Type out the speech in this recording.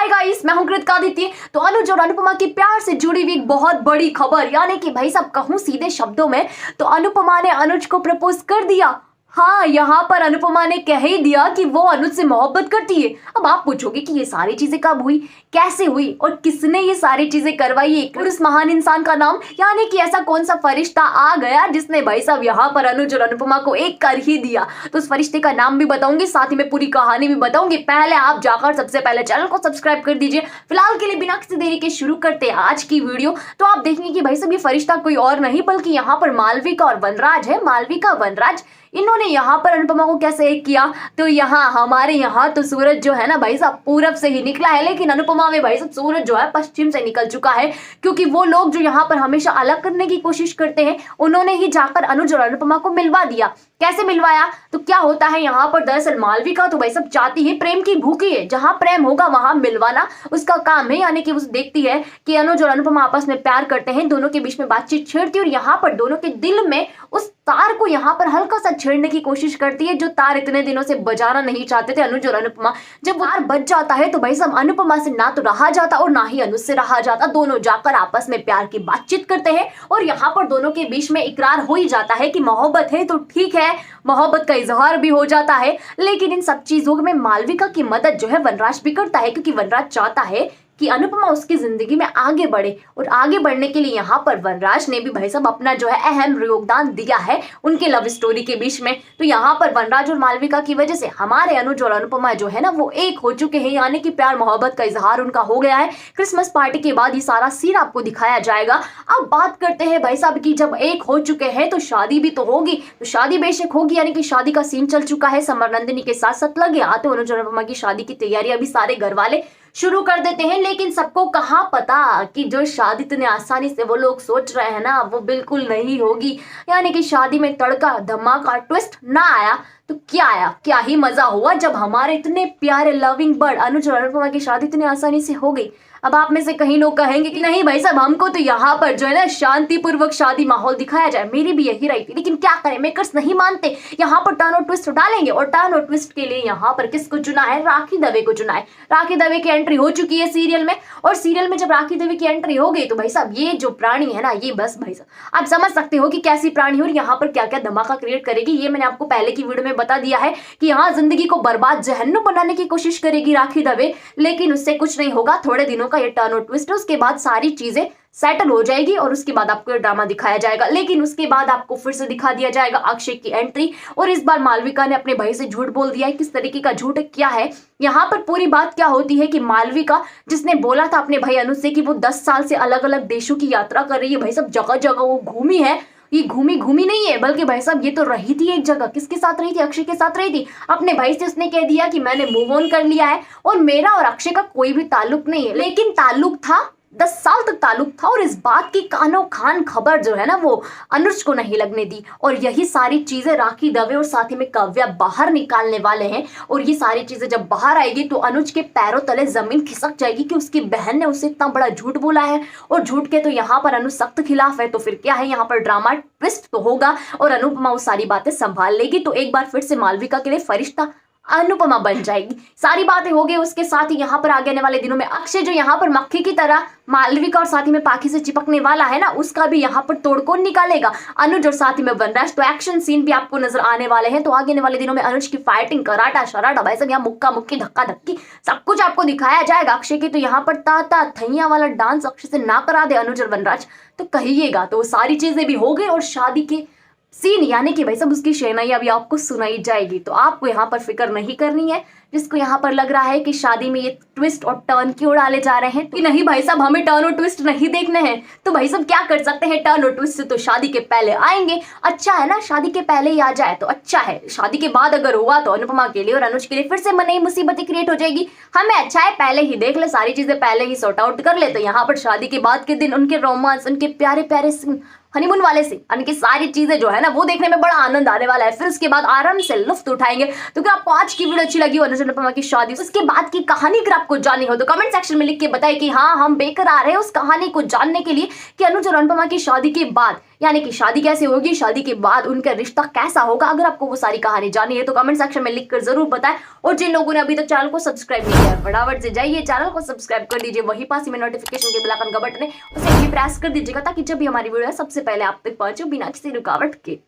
Hi guys, मैं हूं कृतिका आदित्य। तो अनुज और अनुपमा की प्यार से जुड़ी हुई एक बहुत बड़ी खबर, यानी कि भाई साहब कहूं सीधे शब्दों में तो अनुपमा ने अनुज को प्रपोज कर दिया। हाँ, यहाँ पर अनुपमा ने कह ही दिया कि वो अनुज से मोहब्बत करती है। अब आप पूछोगे कि ये सारी चीजें कब हुई, कैसे हुई और किसने ये सारी चीजें करवाई है, और उस महान इंसान का नाम, यानी कि ऐसा कौन सा फरिश्ता आ गया जिसने भाई साहब यहाँ पर अनुज और अनुपमा को एक कर ही दिया। तो उस फरिश्ते का नाम भी बताऊंगी, साथ ही में पूरी कहानी भी बताऊंगी। पहले आप जाकर सबसे पहले चैनल को सब्सक्राइब कर दीजिए। फिलहाल के लिए बिना किसी देरी के शुरू करते हैं आज की वीडियो। तो आप देखेंगे कि भाई साहब ये फरिश्ता कोई और नहीं बल्कि यहाँ पर मालविका और वनराज है। मालविका वनराज इन्होंने यहाँ पर अनुपमा को कैसे एक किया, तो यहाँ हमारे यहाँ तो सूरज जो है ना भाई साहब पूरब से ही निकला है, लेकिन अनुपमा में भाई साहब सूरज जो है पश्चिम से निकल चुका है। क्योंकि वो लोग जो यहाँ पर हमेशा अलग करने की कोशिश करते हैं, उन्होंने ही जाकर अनुज और अनुपमा को मिलवा दिया। कैसे मिलवाया, तो क्या होता है यहाँ पर दरअसल मालविका तो भाई सब चाहती है, प्रेम की भूखी है, जहां प्रेम होगा वहां मिलवाना उसका काम है। यानी कि वो देखती है कि अनुज और अनुपमा आपस में प्यार करते हैं, दोनों के बीच में बातचीत छेड़ती है और यहाँ पर दोनों के दिल में उस तार को यहाँ पर हल्का सा छेड़ने की कोशिश करती है, जो तार इतने दिनों से बजाना नहीं चाहते थे अनुज और अनुपमा। जब तार बज जाता है तो भाई साहब अनुपमा से ना तो रहा जाता और ना ही अनुज से रहा जाता। दोनों जाकर आपस में प्यार की बातचीत करते हैं और यहाँ पर दोनों के बीच में इकरार हो ही जाता है कि मोहब्बत है, तो ठीक है, मोहब्बत का इजहार भी हो जाता है। लेकिन इन सब चीजों में मालविका की मदद जो है वनराज भी करता है, क्योंकि वनराज चाहता है कि अनुपमा उसकी जिंदगी में आगे बढ़े, और आगे बढ़ने के लिए यहाँ पर वनराज ने भी भाई साहब अपना जो है अहम योगदान दिया है उनके लव स्टोरी के बीच में। तो यहाँ पर वनराज और मालविका की वजह से हमारे अनुज और अनुपमा जो है ना वो एक हो चुके हैं, यानी कि प्यार मोहब्बत का इजहार उनका हो गया है। क्रिसमस पार्टी के बाद ये सारा सीन आपको दिखाया जाएगा। अब बात करते हैं भाई साहब की, जब एक हो चुके हैं तो शादी भी तो होगी। तो शादी बेशक होगी, यानी कि शादी का सीन चल चुका है, समर नंदिनी के साथ साथ लगे आते अनुज और अनुपमा की शादी की तैयारी अभी सारे घर वाले शुरू कर देते हैं। लेकिन सबको कहाँ पता कि जो शादी इतने आसानी से वो लोग सोच रहे हैं ना वो बिल्कुल नहीं होगी। यानी कि शादी में तड़का धमाका ट्विस्ट ना आया तो क्या आया, क्या ही मजा हुआ जब हमारे इतने प्यारे लविंग बर्ड अनुज और अनुपमा की शादी इतनी आसानी से हो गई। अब आप में से कहीं लोग कहेंगे कि नहीं भाई साहब, हमको तो यहाँ पर जो है ना शांतिपूर्वक शादी माहौल दिखाया जाए। मेरी भी यही राय थी, लेकिन क्या करें, मेकर्स नहीं मानते। यहाँ पर टर्न और ट्विस्ट डालेंगे, और टर्न और ट्विस्ट के लिए यहाँ पर किसको चुना है, राखी दवे को चुना है। राखी दवे की एंट्री हो चुकी है सीरियल में, और सीरियल में जब राखी दवे की एंट्री हो गई तो भाई साहब ये जो प्राणी है ना, ये बस भाई साहब आप समझ सकते हो कि कैसी प्राणी हो और यहाँ पर क्या क्या धमाका क्रिएट करेगी। ये मैंने आपको पहले की वीडियो में बता दिया है कि यहाँ जिंदगी को बर्बाद जहन्नुम बनाने की कोशिश करेगी राखी दवे, लेकिन उससे कुछ नहीं होगा। थोड़े दिनों का ये टर्न और ट्विस्ट है, उसके बाद सारी चीजें सेटल हो जाएगी और उसके बाद आपको ये ड्रामा दिखाया जाएगा। लेकिन उसके बाद आपको फिर से दिखा दिया जाएगा अक्षय की एंट्री, और इस बार मालविका ने अपने भाई से झूठ बोल दिया है। किस तरीके का झूठ है, क्या है यहाँ पर पूरी बात क्या होती है कि मालविका जिसने बोला था अपने भाई अनुज से कि वो 10 साल से अलग अलग देशों की यात्रा कर रही है, भाई सब जगह जगह वो घूमी है। ये घूमी नहीं है, बल्कि भाई साहब ये तो रही थी एक जगह। किसके साथ रही थी, अक्षय के साथ रही थी। अपने भाई से उसने कह दिया कि मैंने मूव ऑन कर लिया है और मेरा और अक्षय का कोई भी ताल्लुक नहीं है, लेकिन ताल्लुक था, 10 साल तक ताल्लुक था। और इस बात की कानो खान खबर जो है ना वो अनुज को नहीं लगने दी, और यही सारी चीजें राखी दवे और साथ ही में काव्या बाहर निकालने वाले हैं। और ये सारी चीजें जब बाहर आएगी तो अनुज के पैरों तले जमीन खिसक जाएगी कि उसकी बहन ने उसे इतना बड़ा झूठ बोला है, और झूठ के तो यहाँ पर अनुज सख्त खिलाफ है। तो फिर क्या है, यहाँ पर ड्रामा ट्विस्ट तो होगा और अनुपमा वो सारी बातें संभाल लेगी। तो एक बार फिर से मालविका के लिए फरिश्ता अनुपमा बन जाएगी। सारी बातें हो गई। उसके साथ ही यहाँ पर आगे आने वाले दिनों में अक्षय जो यहाँ पर मक्खी की तरह मालविका और साथ ही में पाखी से चिपकने वाला है ना, उसका भी यहाँ पर तोड़कोड़ निकालेगा अनुज और साथ ही में वनराज। तो एक्शन सीन भी आपको नजर आने वाले हैं। तो आगे आने वाले दिनों में अनुज की फाइटिंग, कराटा शराटा, भाई साहब यहाँ मुक्का मुक्की धक्का धक्की सब कुछ आपको दिखाया जाएगा। अक्षय की तो यहाँ पर ताता थैया वाला डांस अक्षय से ना करा दे अनुज और वनराज तो कहिएगा। तो सारी चीजें भी हो गई और शादी के सीन यानी कि भाई साहब उसकी शहनाई अभी आपको सुनाई जाएगी। तो आपको यहाँ पर फिक्र नहीं करनी है। जिसको यहाँ पर लग रहा है कि शादी में ये ट्विस्ट और टर्न क्यों डाले जा रहे हैं कि नहीं भाई साहब हमें टर्न और ट्विस्ट नहीं देखने हैं, तो भाई साहब क्या कर सकते हैं, टर्न और ट्विस्ट तो शादी के पहले आएंगे। अच्छा है ना, शादी के पहले ही आ जाए तो अच्छा है। शादी के बाद अगर हुआ तो अनुपमा के लिए और अनुज के लिए फिर से नई मुसीबतें क्रिएट हो जाएगी। हमें अच्छा है पहले ही देख ले, सारी चीजें पहले ही सॉर्ट आउट कर ले। तो यहाँ पर शादी के बाद के दिन उनके रोमांस, उनके प्यारे प्यारे हनीमून वाले से उनकी सारी चीजें जो है ना वो देखने में बड़ा आनंद आने वाला है। फिर उसके बाद आराम से लुफ्त उठाएंगे। तो क्या आपको आज की वीडियो अच्छी लगी हो, अनुज अनुपमा की शादी, उसके बाद की कहानी अगर आपको जाननी हो तो कमेंट सेक्शन में लिख के बताइए कि हाँ हम बेकरार हैं उस कहानी को जानने के लिए कि अनुज और अनुपमा की शादी के बाद, यानी कि शादी कैसे होगी, शादी के बाद उनका रिश्ता कैसा होगा। अगर आपको वो सारी कहानी जाननी है तो कमेंट सेक्शन में लिखकर जरूर बताएं। और जिन लोगों ने अभी तक चैनल को सब्सक्राइब नहीं किया फटाफट से जाइए चैनल को सब्सक्राइब कर दीजिए, वही पास ही में नोटिफिकेशन के बेल आइकन का बटन है उसे भी प्रेस कर दीजिएगा ताकि जब भी हमारी वीडियो है सबसे पहले आप तक पहुंचे बिना किसी रुकावट के।